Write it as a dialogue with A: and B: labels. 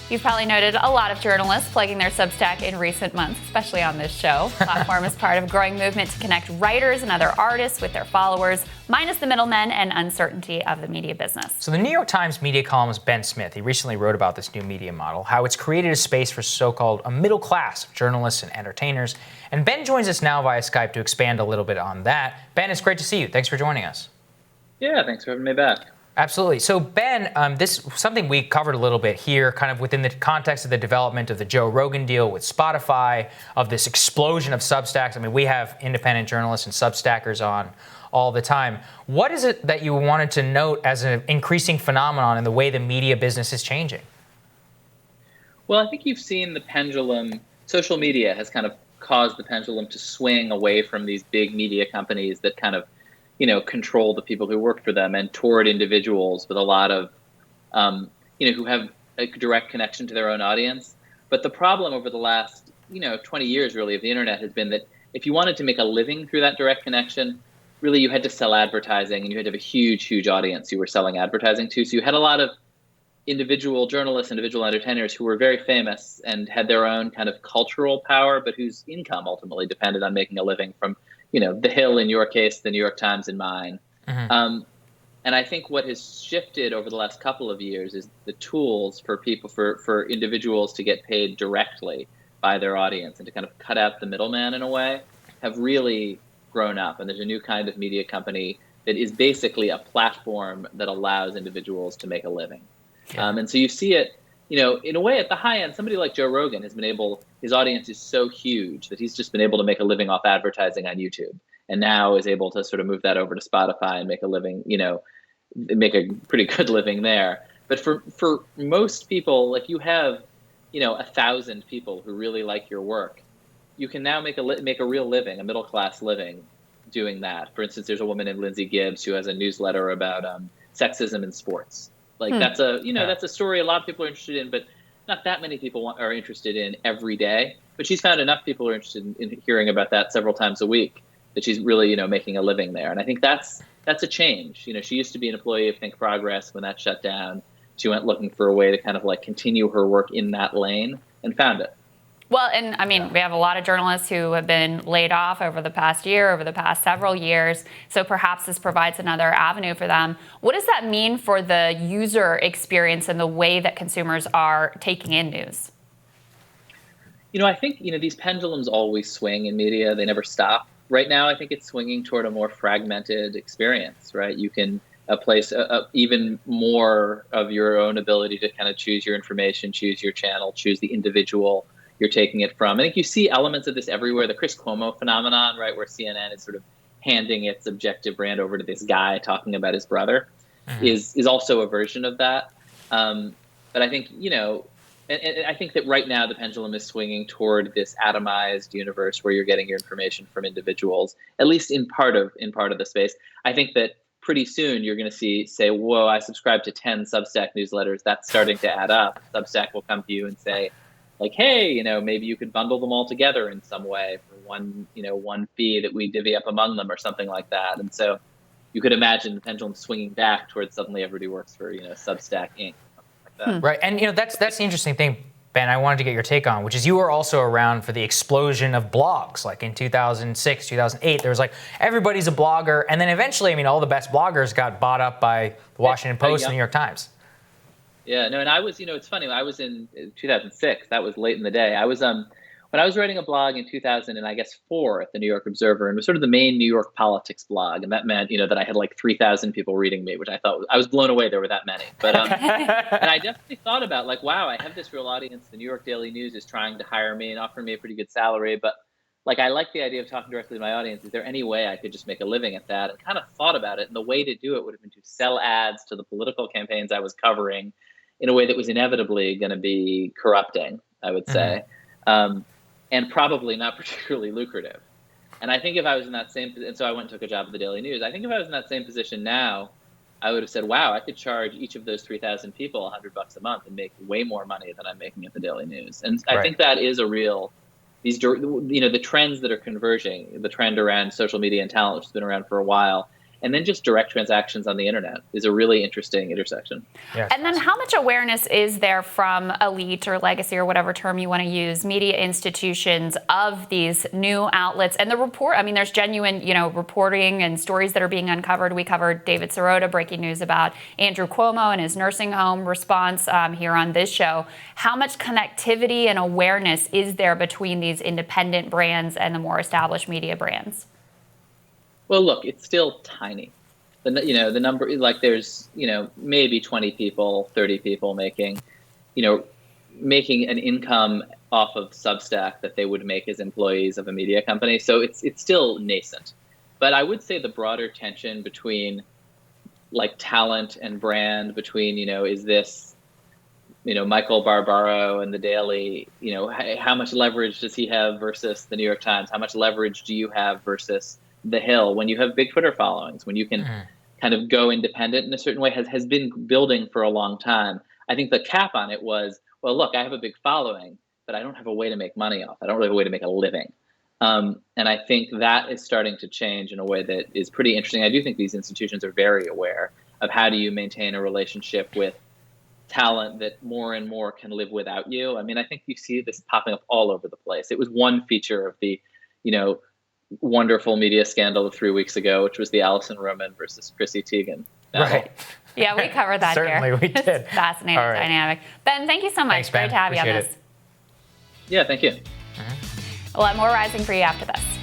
A: You've probably noted a lot of journalists plugging their Substack in recent months, especially on this show. The platform is part of a growing movement to connect writers and other artists with their followers, minus the middlemen and uncertainty of the media business.
B: So the New York Times media columnist Ben Smith, he recently wrote about this new media model, how it's created a space for so-called a middle class of journalists and entertainers. And Ben joins us now via Skype to expand a little bit on that. Ben, it's great to see you. Thanks for joining us.
C: Yeah, thanks for having me back.
B: Absolutely. So Ben, this is something we covered a little bit here, kind of within the context of the development of the Joe Rogan deal with Spotify, of this explosion of Substacks. I mean, we have independent journalists and Substackers on all the time. What is it that you wanted to note as an increasing phenomenon in the way the media business is changing?
C: Well, I think you've seen the pendulum. Social media has kind of caused the pendulum to swing away from these big media companies that kind of control the people who work for them, and toward individuals with a lot of, who have a direct connection to their own audience. But the problem over the last, 20 years really of the internet has been that if you wanted to make a living through that direct connection, really you had to sell advertising, and you had to have a huge, huge audience you were selling advertising to. So you had a lot of individual journalists, individual entertainers who were very famous and had their own kind of cultural power, but whose income ultimately depended on making a living from The Hill in your case, the New York Times in mine. Mm-hmm. And I think what has shifted over the last couple of years is the tools for people, for individuals to get paid directly by their audience and to kind of cut out the middleman in a way, have really grown up. And there's a new kind of media company that is basically a platform that allows individuals to make a living. Yeah. And so you see it, in a way at the high end. Somebody like Joe Rogan has been able, his audience is so huge that he's just been able to make a living off advertising on YouTube, and now is able to sort of move that over to Spotify and make a living, make a pretty good living there. But for most people, like you have, 1,000 people who really like your work, you can now make a real living, a middle class living doing that. For instance, there's a woman named Lindsay Gibbs who has a newsletter about sexism in sports. That's a story a lot of people are interested in, but not that many people are interested in every day. But she's found enough people are interested in hearing about that several times a week that she's really, making a living there. And I think that's a change. She used to be an employee of Think Progress. When that shut down, she went looking for a way to kind of continue her work in that lane and found it.
A: Well, and I mean, we have a lot of journalists who have been laid off over the past year, over the past several years. So perhaps this provides another avenue for them. What does that mean for the user experience and the way that consumers are taking in news?
C: I think, these pendulums always swing in media. They never stop. Right now, I think it's swinging toward a more fragmented experience, right? You can place even more of your own ability to kind of choose your information, choose your channel, choose the individual you're taking it from. I think you see elements of this everywhere. The Chris Cuomo phenomenon, right, where CNN is sort of handing its objective brand over to this guy talking about his brother, mm-hmm. is also a version of that. But I think, and I think that right now the pendulum is swinging toward this atomized universe where you're getting your information from individuals, at least in part of the space. I think that pretty soon you're going to say, whoa, I subscribe to 10 Substack newsletters. That's starting to add up. Substack will come to you and say, hey, maybe you could bundle them all together in some way for one fee that we divvy up among them or something like that. And so you could imagine the pendulum swinging back towards suddenly everybody works for, Substack Inc. Like that.
B: Right. And, that's the interesting thing, Ben, I wanted to get your take on, which is you were also around for the explosion of blogs. Like in 2006, 2008, there was everybody's a blogger. And then eventually, all the best bloggers got bought up by the Washington Post and the New York Times.
C: Yeah, no, and I was, it's funny. I was in 2006. That was late in the day. I was when I was writing a blog in 2004 at the New York Observer, and it was sort of the main New York politics blog, and that meant that I had 3,000 people reading me, which I thought I was blown away there were that many. But and I definitely thought about wow, I have this real audience. The New York Daily News is trying to hire me and offer me a pretty good salary, but I like the idea of talking directly to my audience. Is there any way I could just make a living at that? And kind of thought about it, and the way to do it would have been to sell ads to the political campaigns I was covering in a way that was inevitably going to be corrupting, I would say, and probably not particularly lucrative. And I think if I was in that same position, and so I went and took a job at the Daily News, I think if I was in that same position now, I would have said, wow, I could charge each of those 3,000 people $100 a month and make way more money than I'm making at the Daily News. And I think that is a real, the trends that are converging, the trend around social media and talent, which has been around for a while, and then just direct transactions on the internet is a really interesting intersection.
B: Yeah,
A: and then how much awareness is there from elite or legacy or whatever term you want to use, media institutions of these new outlets and the report? I mean, there's genuine, reporting and stories that are being uncovered. We covered David Sirota breaking news about Andrew Cuomo and his nursing home response here on this show. How much connectivity and awareness is there between these independent brands and the more established media brands?
C: Well, look, it's still tiny. The number, like there's, maybe 20 people, 30 people making an income off of Substack that they would make as employees of a media company. So it's still nascent. But I would say the broader tension between like talent and brand, between, is this, Michael Barbaro and the Daily, how much leverage does he have versus the New York Times? How much leverage do you have versus The Hill when you have big Twitter followings, when you can kind of go independent in a certain way, has been building for a long time. I think the cap on it was, well, look, I have a big following, but I don't have a way to make money off. I don't really have a way to make a living. And I think that is starting to change in a way that is pretty interesting. I do think these institutions are very aware of how do you maintain a relationship with talent that more and more can live without you. I mean, I think you see this popping up all over the place. It was one feature of the, wonderful media scandal of 3 weeks ago, which was the Alison Roman versus Chrissy Teigen battle.
B: Right.
A: Yeah, we covered that here.
B: Certainly we did.
A: It's fascinating
B: All right.
A: dynamic. Ben, thank you so much.
B: Thanks, Ben.
A: Great to have you on
B: Appreciate
A: this.
B: it.
C: Yeah, thank you.
A: We'll have more Rising for you after this.